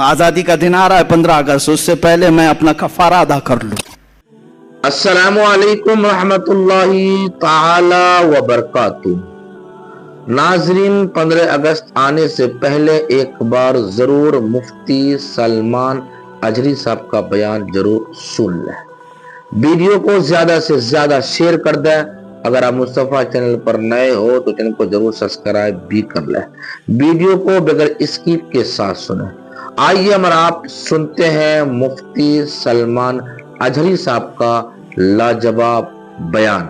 آزادی کا دن آ رہا ہے 15 اگست، اس سے پہلے میں اپنا کفارہ ادا کر لوں۔ السلام علیکم رحمت اللہ تعالی وبرکاتہ۔ ناظرین، 15 اگست آنے سے پہلے ایک بار ضرور مفتی سلمان اجری صاحب کا بیان ضرور سن لیں۔ ویڈیو کو زیادہ سے زیادہ شیئر کر دیں۔ اگر آپ مصطفیٰ چینل پر نئے ہو تو چینل کو ضرور سبسکرائب بھی کر لیں۔ ویڈیو کو بغیر اسکپ کے ساتھ سنیں۔ آئیے ہم آپ سنتے ہیں مفتی سلمان اجری صاحب کا لاجواب بیان۔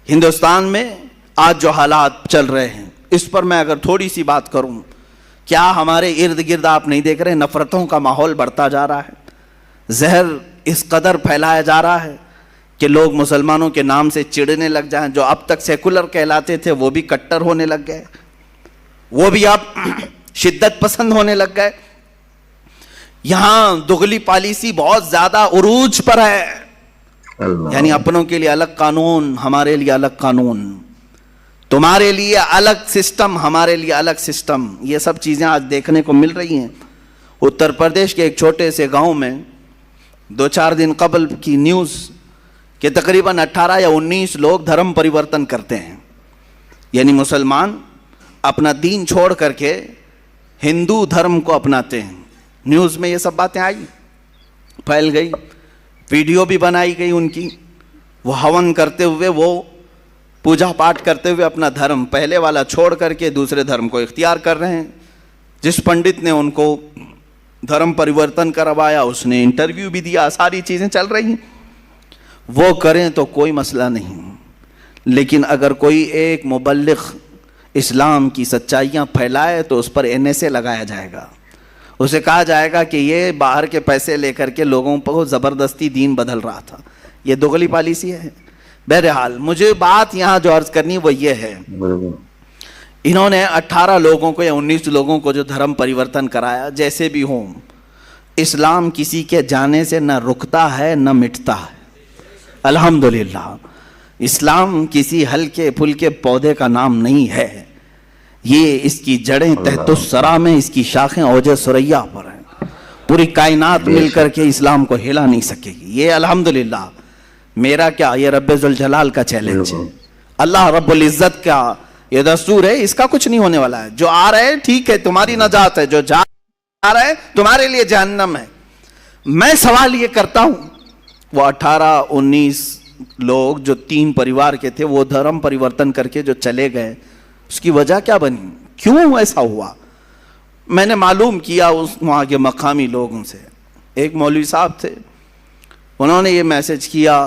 ہندوستان میں آج جو حالات چل رہے ہیں اس پر میں اگر تھوڑی سی بات کروں، کیا ہمارے ارد گرد آپ نہیں دیکھ رہے نفرتوں کا ماحول بڑھتا جا رہا ہے، زہر اس قدر پھیلایا جا رہا ہے کہ لوگ مسلمانوں کے نام سے چڑھنے لگ جائیں، جو اب تک سیکولر کہلاتے تھے وہ بھی کٹر ہونے لگ گئے، وہ بھی اب شدت پسند ہونے لگ گئے۔ یہاں دغلی پالیسی بہت زیادہ عروج پر ہے، یعنی اپنوں کے لیے الگ قانون، ہمارے لیے الگ قانون، تمہارے لیے الگ سسٹم، ہمارے لیے الگ سسٹم، یہ سب چیزیں آج دیکھنے کو مل رہی ہیں۔ اتر پردیش کے ایک چھوٹے سے گاؤں میں 2-4 دن قبل کی نیوز کہ تقریباً 18 یا 19 لوگ دھرم پریورتن کرتے ہیں، یعنی مسلمان اپنا دین چھوڑ کر کے ہندو دھرم کو اپناتے ہیں۔ نیوز میں یہ سب باتیں آئی، پھیل گئی، ویڈیو بھی بنائی گئی ان کی، وہ ہون کرتے ہوئے، وہ پوجا پاٹ کرتے ہوئے اپنا دھرم پہلے والا چھوڑ کر کے دوسرے دھرم کو اختیار کر رہے ہیں۔ جس پنڈت نے ان کو دھرم پریورتن کروایا اس نے انٹرویو بھی دیا، ساری چیزیں چل رہی ہیں۔ وہ کریں تو کوئی مسئلہ نہیں، لیکن اگر کوئی ایک مبلغ اسلام کی سچائیاں پھیلائے تو اس پر NSA لگایا جائے گا، اسے کہا جائے گا کہ یہ باہر کے پیسے لے کر کے لوگوں پر زبردستی دین بدل رہا تھا۔ یہ دغلی پالیسی ہے۔ بہرحال مجھے بات یہاں جو عرض کرنی وہ یہ ہے، انہوں نے 18 لوگوں کو یا 19 لوگوں کو جو دھرم پریورتن کرایا، جیسے بھی ہوں، اسلام کسی کے جانے سے نہ رکتا ہے نہ مٹتا ہے۔ الحمدللہ اسلام کسی ہلکے پھلکے پودے کا نام نہیں ہے، یہ اس کی جڑیں تحت الثری میں، اس کی شاخیں اوج ثریا پر ہیں، پوری کائنات مل کر کے اسلام کو ہلا نہیں سکے گی۔ یہ الحمدللہ میرا کیا، یہ رب ذوالجلال کا چیلنج ہے، اللہ رب العزت کا یہ دستور ہے، اس کا کچھ نہیں ہونے والا ہے۔ جو آ رہے ہیں ٹھیک ہے، تمہاری نجات ہے، جو جا رہے ہیں تمہارے لیے جہنم ہے۔ میں سوال یہ کرتا ہوں، وہ 18-19 لوگ جو 3 پریوار کے تھے وہ دھرم پریورتن کر کے جو چلے گئے، اس کی وجہ کیا بنی، کیوں ایسا ہوا؟ میں نے معلوم کیا اس وہاں کے مقامی لوگوں سے، ایک مولوی صاحب تھے، انہوں نے یہ میسج کیا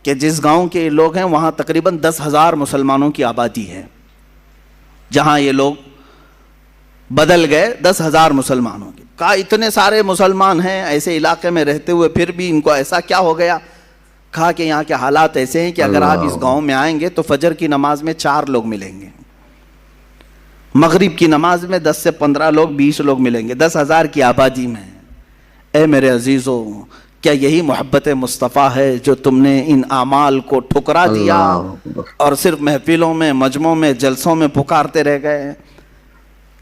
کہ جس گاؤں کے لوگ ہیں وہاں تقریباً 10,000 مسلمانوں کی آبادی ہے، جہاں یہ لوگ بدل گئے 10,000 مسلمانوں کی۔ کہا اتنے سارے مسلمان ہیں ایسے علاقے میں رہتے ہوئے پھر بھی ان کو ایسا کیا ہو گیا؟ کہا کہ یہاں کے حالات ایسے ہیں کہ اگر آپ اس گاؤں میں آئیں گے تو فجر کی نماز میں 4 لوگ ملیں گے، مغرب کی نماز میں 10 سے 15 لوگ 20 لوگ ملیں گے، 10,000 کی آبادی میں۔ اے میرے عزیزو، کیا یہی محبت مصطفیٰ ہے جو تم نے ان اعمال کو ٹھکرا دیا اور صرف محفلوں میں، مجمعوں میں، جلسوں میں پکارتے رہ گئے؟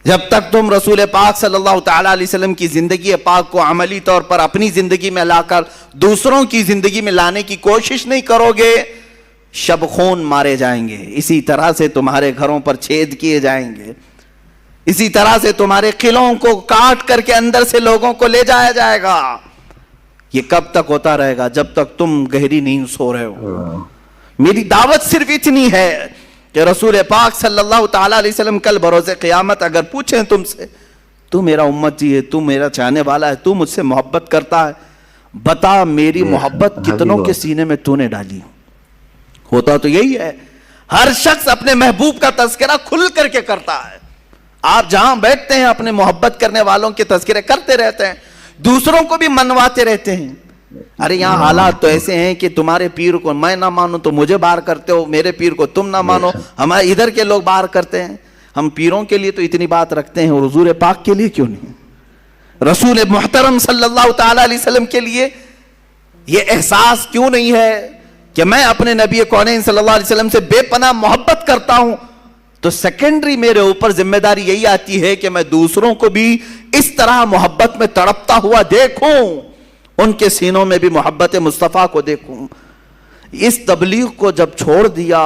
جب تک تم رسول پاک صلی اللہ تعالیٰ علیہ وسلم کی زندگی پاک کو عملی طور پر اپنی زندگی میں لا کر دوسروں کی زندگی میں لانے کی کوشش نہیں کرو گے، شب خون مارے جائیں گے، اسی طرح سے تمہارے گھروں پر چھید کیے جائیں گے، اسی طرح سے تمہارے قلعوں کو کاٹ کر کے اندر سے لوگوں کو لے جایا جائے گا۔ یہ کب تک ہوتا رہے گا؟ جب تک تم گہری نیند سو رہے ہو۔ میری دعوت صرف اتنی ہے کہ رسول پاک صلی اللہ تعالیٰ علیہ وسلم کل بروز قیامت اگر پوچھیں تم سے، تو میرا امتی ہے، تو میرا چاہنے والا ہے، تو مجھ سے محبت کرتا ہے، بتا میری محبت کتنوں کے سینے میں تو نے ڈالی؟ ہوتا تو یہی ہے، ہر شخص اپنے محبوب کا تذکرہ کھل کر کے کرتا ہے۔ آپ جہاں بیٹھتے ہیں اپنے محبت کرنے والوں کے تذکرے کرتے رہتے ہیں، دوسروں کو بھی منواتے رہتے ہیں۔ ارے یہاں حالات تو ایسے ہیں کہ تمہارے پیر کو میں نہ مانوں تو مجھے باہر کرتے ہو، میرے پیر کو تم نہ مانو ہمارے ادھر کے لوگ باہر کرتے ہیں۔ ہم پیروں کے لیے تو اتنی بات رکھتے ہیں، اور حضور پاک کے لیے کیوں نہیں؟ رسول محترم صلی اللہ تعالیٰ علیہ وسلم کے لیے یہ احساس کیوں نہیں ہے کہ میں اپنے نبی کونین صلی اللہ علیہ وسلم سے بے پناہ محبت کرتا ہوں، تو سیکنڈری میرے اوپر ذمہ داری یہی آتی ہے کہ میں دوسروں کو بھی اس طرح محبت میں تڑپتا ہوا دیکھوں، ان کے سینوں میں بھی محبت مصطفیٰ کو دیکھوں۔ اس تبلیغ کو جب چھوڑ دیا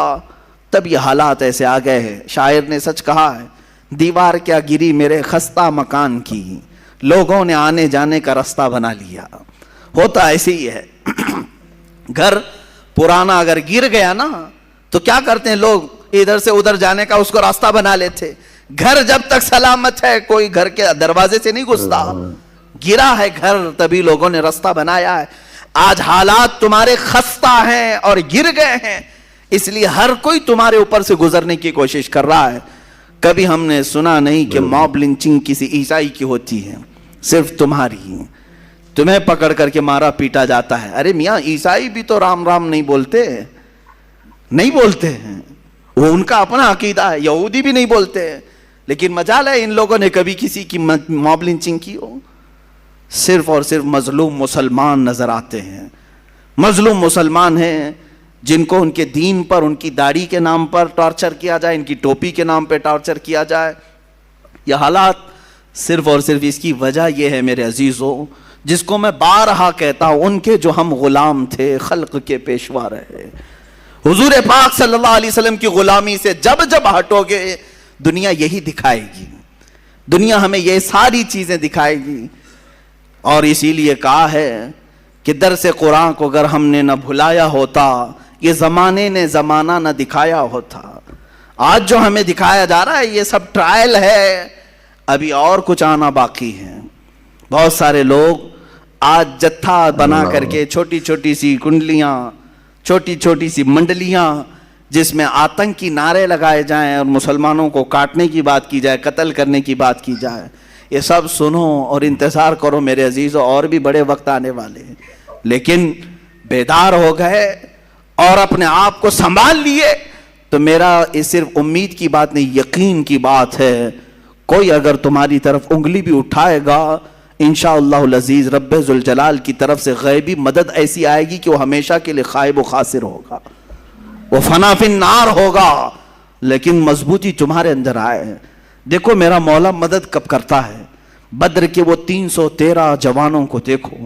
تب یہ حالات ایسے آ گئے ہیں۔ شاعر نے سچ کہا ہے، دیوار کیا گری میرے خستہ مکان کی، لوگوں نے آنے جانے کا راستہ بنا لیا۔ ہوتا ایسے ہی ہے، گھر پرانا اگر گر گیا نا تو کیا کرتے ہیں لوگ، ادھر سے ادھر جانے کا اس کو راستہ بنا لیتے۔ گھر جب تک سلامت ہے کوئی گھر کے دروازے سے نہیں گھستا، گرا ہے گھر تبھی لوگوں نے راستہ بنایا ہے۔ آج حالات تمہارے خستہ ہیں اور گر گئے ہیں، اس لیے ہر کوئی تمہارے اوپر سے گزرنے کی کوشش کر رہا ہے۔ کبھی ہم نے سنا نہیں کہ موب لنچنگ کسی عیسائی کی ہوتی ہے، صرف تمہاری، تمہیں پکڑ کر کے مارا پیٹا جاتا ہے۔ ارے میاں عیسائی بھی تو رام رام نہیں بولتے ہیں، وہ ان کا اپنا عقیدہ ہے، یہودی بھی نہیں بولتے، لیکن مجال ہے ان لوگوں نے کبھی کسی کی موب لنچنگ کی ہو؟ صرف اور صرف مظلوم مسلمان نظر آتے ہیں، مظلوم مسلمان ہیں جن کو ان کے دین پر، ان کی داڑھی کے نام پر ٹارچر کیا جائے، ان کی ٹوپی کے نام پہ ٹارچر کیا جائے۔ یہ حالات صرف اور صرف اس کی وجہ یہ ہے میرے عزیزوں، جس کو میں بارہا کہتا ہوں، ان کے جو ہم غلام تھے خلق کے پیشوا رہے۔ حضور پاک صلی اللہ علیہ وسلم کی غلامی سے جب جب ہٹو گے دنیا یہی دکھائے گی، دنیا ہمیں یہ ساری چیزیں دکھائے گی۔ اور اسی لیے کہا ہے کہ درس قرآن کو اگر ہم نے نہ بھلایا ہوتا، یہ زمانے نے زمانہ نہ دکھایا ہوتا۔ آج جو ہمیں دکھایا جا رہا ہے یہ سب ٹرائل ہے، ابھی اور کچھ آنا باقی ہے۔ بہت سارے لوگ آج جتھا بنا کر کے چھوٹی چھوٹی سی کنڈلیاں، چھوٹی چھوٹی سی منڈلیاں جس میں آتنکی نعرے لگائے جائیں اور مسلمانوں کو کاٹنے کی بات کی جائے، قتل کرنے کی بات کی جائے، یہ سب سنو اور انتظار کرو میرے عزیزوں، اور بھی بڑے وقت آنے والے ہیں۔ لیکن بیدار ہو گئے اور اپنے آپ کو سنبھال لیے تو میرا یہ صرف امید کی بات نہیں، یقین کی بات ہے، کوئی اگر تمہاری طرف انگلی بھی اٹھائے گا انشاءاللہ العزیز رب ذوالجلال کی طرف سے غیبی مدد ایسی آئے گی کہ وہ ہمیشہ کے لیے خائب و خاسر ہوگا، وہ فنا فی النار ہوگا، لیکن مضبوطی تمہارے اندر آئے۔ دیکھو میرا مولا مدد کب کرتا ہے، بدر کے وہ 313 جوانوں کو دیکھو،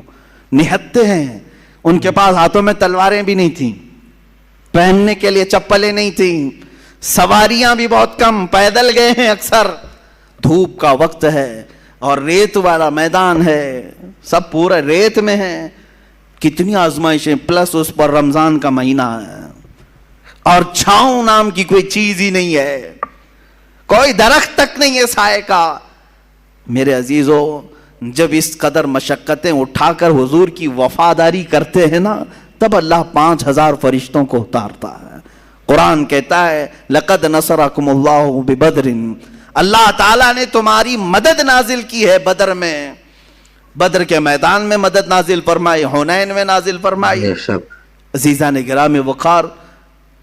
نہتے ہیں، ان کے پاس ہاتھوں میں تلواریں بھی نہیں تھیں، پہننے کے لیے چپلیں نہیں تھیں، سواریاں بھی بہت کم، پیدل گئے ہیں اکثر، دھوپ کا وقت ہے اور ریت والا میدان ہے، سب پورا ریت میں ہے، کتنی آزمائشیں، پلس اس پر رمضان کا مہینہ ہے اور چھاؤں نام کی کوئی چیز ہی نہیں ہے، کوئی درخت تک نہیں ہے سائے کا۔ میرے عزیزو جب اس قدر مشقتیں اٹھا کر حضور کی وفاداری کرتے ہیں نا تب اللہ 5000 فرشتوں کو اتارتا ہے۔ قرآن کہتا ہے لَقَدْ نَصَرَكُمُ اللَّهُ بِبَدْرٍ، اللہ تعالیٰ نے تمہاری مدد نازل کی ہے بدر میں، بدر کے میدان میں مدد نازل فرمائی، حنین میں نازل فرمائی۔ عزیزان گرامی وقار،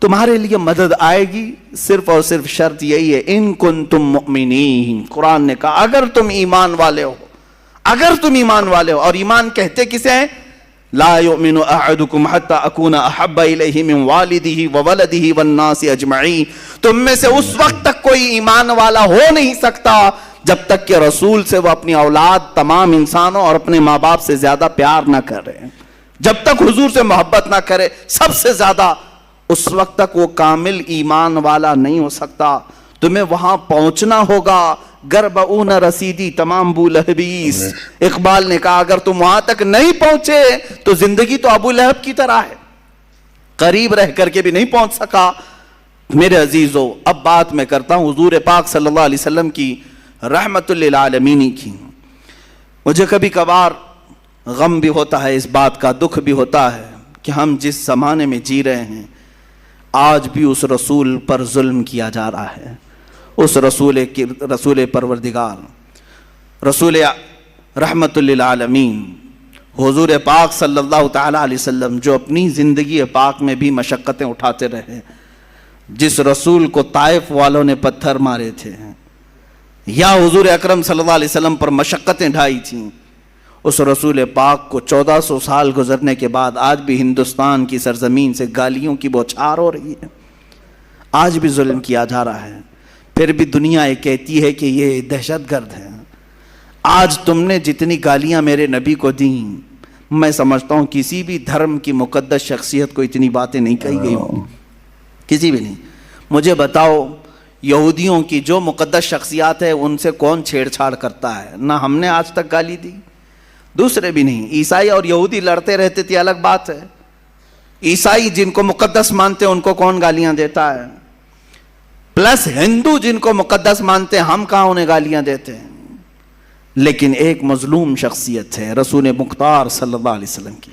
تمہارے لیے مدد آئے گی، صرف اور صرف شرط یہی ہے ان کنتم مؤمنین۔ قرآن نے کہا اگر تم ایمان والے ہو، اگر تم ایمان والے ہو، اور ایمان کہتے کسے ہیں؟ لا یؤمن احدکم حتی اکون احب الیہ من والدہ وولدہ والناس اجمعین، تم میں سے اس وقت تک کوئی ایمان والا ہو نہیں سکتا جب تک کہ رسول سے وہ اپنی اولاد، تمام انسانوں اور اپنے ماں باپ سے زیادہ پیار نہ کرے، جب تک حضور سے محبت نہ کرے سب سے زیادہ، اس وقت تک وہ کامل ایمان والا نہیں ہو سکتا۔ تمہیں وہاں پہنچنا ہوگا، گربعون رسیدی تمام ابو لہبیس۔ اقبال نے کہا اگر تم وہاں تک نہیں پہنچے تو زندگی تو ابو لہب کی طرح ہے، قریب رہ کر کے بھی نہیں پہنچ سکا۔ میرے عزیزو اب بات میں کرتا ہوں حضور پاک صلی اللہ علیہ وسلم کی رحمت للعالمین کی۔ مجھے کبھی کبھار غم بھی ہوتا ہے، اس بات کا دکھ بھی ہوتا ہے کہ ہم جس زمانے میں جی رہے ہیں آج بھی اس رسول پر ظلم کیا جا رہا ہے، اس رسول پروردگار، رسول رحمت للعالمین حضور پاک صلی اللہ تعالی علیہ وسلم جو اپنی زندگی پاک میں بھی مشقتیں اٹھاتے رہے، جس رسول کو طائف والوں نے پتھر مارے تھے یا حضور اکرم صلی اللہ علیہ وسلم پر مشقتیں ڈھائی تھیں، اس رسول پاک کو 1400 سال گزرنے کے بعد آج بھی ہندوستان کی سرزمین سے گالیوں کی بوچھار ہو رہی ہے، آج بھی ظلم کیا جا رہا ہے۔ پھر بھی دنیا یہ کہتی ہے کہ یہ دہشت گرد ہے. آج تم نے جتنی گالیاں میرے نبی کو دیں، میں سمجھتا ہوں کسی بھی دھرم کی مقدس شخصیت کو اتنی باتیں نہیں کہی گئی ہوں، کسی بھی نہیں. مجھے بتاؤ یہودیوں کی جو مقدس شخصیات ہے ان سے کون چھیڑ چھاڑ کرتا ہے؟ نہ ہم نے آج تک گالی دی، دوسرے بھی نہیں. عیسائی اور یہودی لڑتے رہتے تھے، الگ بات ہے. عیسائی جن کو مقدس مانتے ہیں ان کو کون گالیاں دیتا ہے؟ پلس ہندو جن کو مقدس مانتے ہیں، ہم کہاں انہیں گالیاں دیتے ہیں؟ لیکن ایک مظلوم شخصیت ہے رسول مختار صلی اللہ علیہ وسلم کی،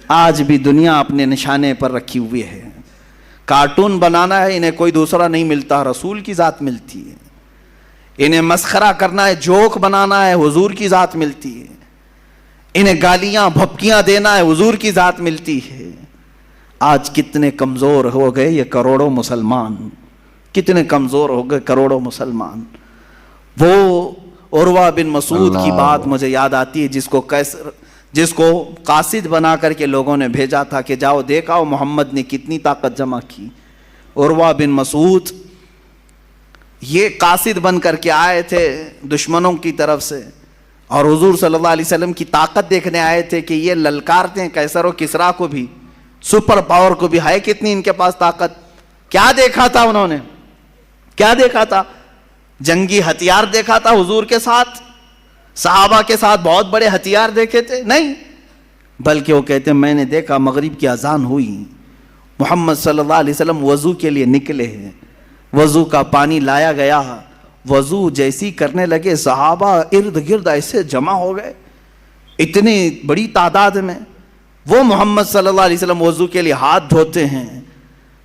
آج بھی دنیا اپنے نشانے پر رکھی ہوئی ہے. کارٹون بنانا ہے انہیں کوئی دوسرا نہیں ملتا، رسول کی ذات ملتی ہے. انہیں مسخرہ کرنا ہے، جوک بنانا ہے، حضور کی ذات ملتی ہے. انہیں گالیاں بھپکیاں دینا ہے، حضور کی ذات ملتی ہے. آج کتنے کمزور ہو گئے یہ کروڑوں مسلمان، کتنے کمزور ہو گئے کروڑوں مسلمان. وہ عروہ بن مسعود کی بات مجھے یاد آتی ہے، جس کو قاصد بنا کر کے لوگوں نے بھیجا تھا کہ جاؤ دیکھاؤ محمد نے کتنی طاقت جمع کی. عروہ بن مسعود یہ قاصد بن کر کے آئے تھے دشمنوں کی طرف سے، اور حضور صلی اللہ علیہ وسلم کی طاقت دیکھنے آئے تھے کہ یہ للکارتے ہیں کیسر و کسرا کو بھی، سپر پاور کو بھی، ہے کتنی ان کے پاس طاقت. کیا دیکھا تھا انہوں نے؟ کیا دیکھا تھا؟ جنگی ہتھیار دیکھا تھا حضور کے ساتھ؟ صحابہ کے ساتھ بہت بڑے ہتھیار دیکھے تھے؟ نہیں، بلکہ وہ کہتے ہیں میں نے دیکھا مغرب کی اذان ہوئی، محمد صلی اللہ علیہ وسلم وضو کے لیے نکلے ہیں، وضو کا پانی لایا گیا، وضو جیسی کرنے لگے صحابہ ارد گرد ایسے جمع ہو گئے اتنی بڑی تعداد میں. وہ محمد صلی اللہ علیہ وسلم وضو کے لیے ہاتھ دھوتے ہیں،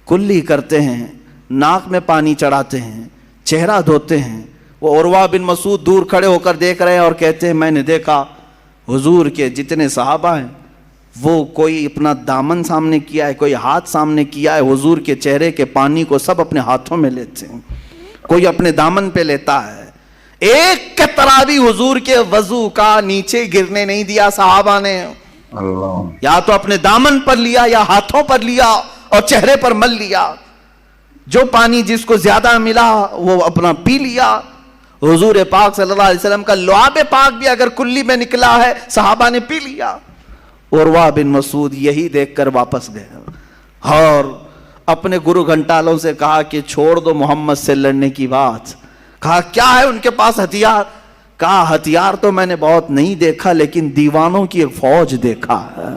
کلی کرتے ہیں، ناک میں پانی چڑھاتے ہیں، چہرہ دھوتے ہیں. وہ عروہ بن مسعود دور کھڑے ہو کر دیکھ رہے ہیں اور کہتے ہیں میں نے دیکھا حضور کے جتنے صحابہ ہیں وہ کوئی اپنا دامن سامنے کیا ہے، کوئی ہاتھ سامنے کیا ہے، حضور کے چہرے کے پانی کو سب اپنے ہاتھوں میں لیتے ہیں، کوئی اپنے دامن پہ لیتا ہے. ایک قطرہ بھی حضور کے وضو کا نیچے گرنے نہیں دیا صحابہ نے. یا تو اپنے دامن پر لیا یا ہاتھوں پر لیا اور چہرے پر مل لیا. جو پانی جس کو زیادہ ملا وہ اپنا پی لیا. حضور پاک صلی اللہ علیہ وسلم کا لعاب پاک بھی اگر کلی میں نکلا ہے صحابہ نے پی لیا. عروہ بن مسعود یہی دیکھ کر واپس گئے اور اپنے گرو گھنٹالوں سے کہا کہ چھوڑ دو محمد سے لڑنے کی بات. کہا کیا ہے ان کے پاس ہتھیار؟ کہا ہتھیار تو میں نے بہت نہیں دیکھا لیکن دیوانوں کی ایک فوج دیکھا ہے،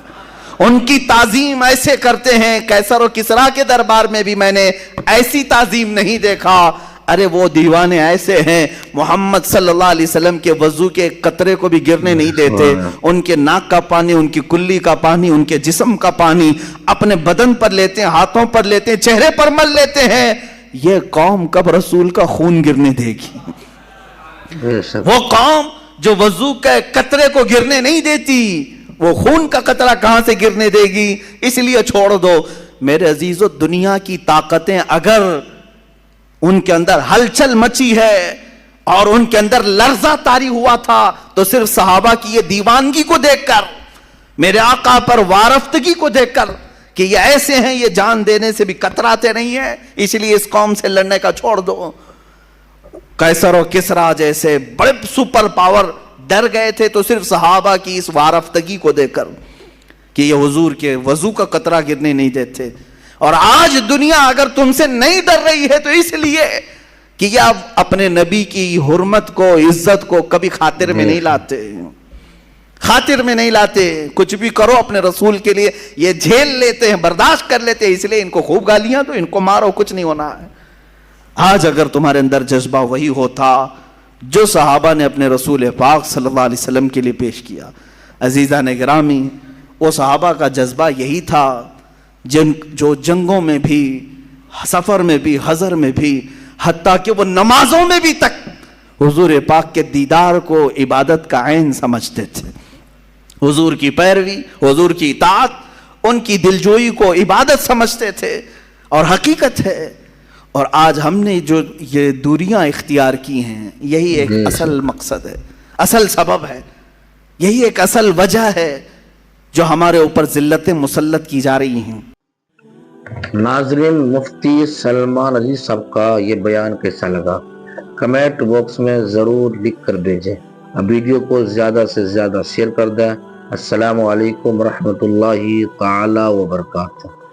ان کی تعظیم ایسے کرتے ہیں، کیسر و کسرا کے دربار میں بھی میں نے ایسی تعظیم نہیں دیکھا. ارے وہ دیوانے ایسے ہیں محمد صلی اللہ علیہ وسلم کے وضو کے قطرے کو بھی گرنے نہیں دیتے. ان کے ناک کا پانی، ان کی کلی کا پانی، ان کے جسم کا پانی اپنے بدن پر لیتے ہیں، ہاتھوں پر لیتے ہیں، چہرے پر مل لیتے ہیں. یہ قوم کب رسول کا خون گرنے دے گی؟ وہ قوم جو وضو کے قطرے کو گرنے نہیں دیتی وہ خون کا قطرہ کہاں سے گرنے دے گی؟ اس لیے چھوڑ دو. میرے عزیزو، دنیا کی طاقتیں اگر ان کے اندر ہلچل مچی ہے اور ان کے اندر لرزہ طاری ہوا تھا تو صرف صحابہ کی یہ دیوانگی کو دیکھ کر، میرے آقا پر وارفتگی کو دیکھ کر کہ یہ ایسے ہیں، یہ جان دینے سے بھی کتراتے نہیں ہیں، اس لیے اس قوم سے لڑنے کا چھوڑ دو. قیصر و کسرا جیسے بڑے سپر پاور ڈر گئے تھے تو صرف صحابہ کی اس وارفتگی کو دیکھ کر کہ یہ حضور کے وضو کا قطرہ گرنے نہیں دیتے. اور آج دنیا اگر تم سے نہیں ڈر رہی ہے تو اس لیے کہ یہ اب اپنے نبی کی حرمت کو، عزت کو کبھی خاطر میں نہیں لاتے، خاطر میں نہیں لاتے. کچھ بھی کرو اپنے رسول کے لیے یہ جھیل لیتے ہیں، برداشت کر لیتے ہیں، اس لیے ان کو خوب گالیاں تو ان کو مارو، کچھ نہیں ہونا ہے. آج اگر تمہارے اندر جذبہ وہی ہوتا جو صحابہ نے اپنے رسول پاک صلی اللہ علیہ وسلم کے لیے پیش کیا. عزیزان گرامی، وہ صحابہ کا جذبہ یہی تھا جو جنگوں میں بھی، سفر میں بھی، حضر میں بھی، حتیٰ کہ وہ نمازوں میں بھی تک حضور پاک کے دیدار کو عبادت کا عین سمجھتے تھے. حضور کی پیروی، حضور کی اطاعت، ان کی دلجوئی کو عبادت سمجھتے تھے اور حقیقت ہے. اور آج ہم نے جو یہ دوریاں اختیار کی ہیں یہی ایک اصل مقصد ہے، اصل سبب ہے، یہی ایک اصل وجہ ہے جو ہمارے اوپر ذلتیں مسلط کی جا رہی ہیں. ناظرین، مفتی سلمان عزیز صاحب کا یہ بیان کیسا لگا کمنٹ باکس میں ضرور لکھ کر بھیجیں۔ اب ویڈیو کو زیادہ سے زیادہ شیئر کر دیں۔ السلام علیکم ورحمۃ اللہ تعالی وبرکاتہ۔